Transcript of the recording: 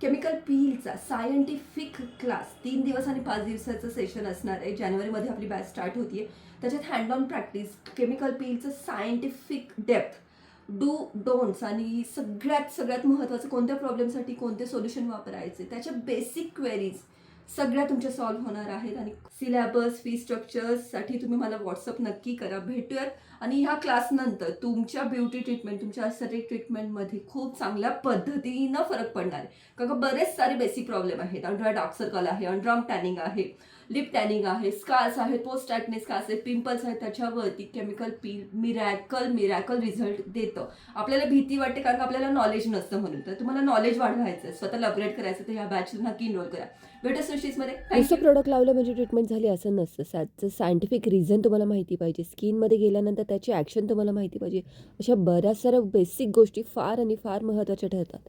Chemical पीलचा scientific class 3 दिवस आणि 5 दिवसाचं सेशन असणार आहे. जानेवारीमध्ये आपली बॅच स्टार्ट होतीये. त्याच्यात हँड ऑन प्रॅक्टिस, केमिकल पीलचं सायंटिफिक डेप्थ, डू डोंट्स आणि सगळ्यात महत्त्वाचं कोणत्या प्रॉब्लेमसाठी कोणते सोल्युशन वापरायचे, त्याच्या बेसिक क्वेरीज सगळ्या तुमच्या सॉल्व्ह होणार आहेत. आणि सिलेबस, फी स्ट्रक्चर्ससाठी तुम्ही मला व्हॉट्सअप नक्की करा. भेटूयात. आणि ह्या क्लासनंतर तुमच्या ब्युटी ट्रीटमेंट, तुमच्या एस्थेटिक ट्रीटमेंटमध्ये खूप चांगल्या पद्धतीनं फरक पडणार आहे. कारण बरेच सारे बेसिक प्रॉब्लेम आहेत. अंडर डार्क सर्कल आहे, अंडरआर्म टॅनिंग आहे, लिप टॅनिंग आहे, स्कार्स आहेत, पोस्ट ॲक्ने स्कार्स आहेत, पिंपल्स आहेत. त्याच्यावरती केमिकल पील मिरॅकल रिझल्ट देतं. आपल्याला भीती वाटते कारण का आपल्याला नॉलेज नसतं म्हणून. तर तुम्हाला नॉलेज वाढवायचं आहे, स्वतःला अपग्रेड करायचं, तर ह्या बॅच नक्की इनरोल करा. भेटू सृष्टीजमध्ये. नुसतं प्रोडक्ट लावलं म्हणजे ट्रीटमेंट झाली असं नसतं. त्याचं सायंटिफिक रिझन तुम्हाला माहिती पाहिजे. स्किनमध्ये गेल्यानंतर त्याची ॲक्शन तुम्हाला माहिती पाहिजे. अशा बऱ्याच साऱ्या बेसिक गोष्टी फार आणि फार महत्त्वाच्या ठरतात.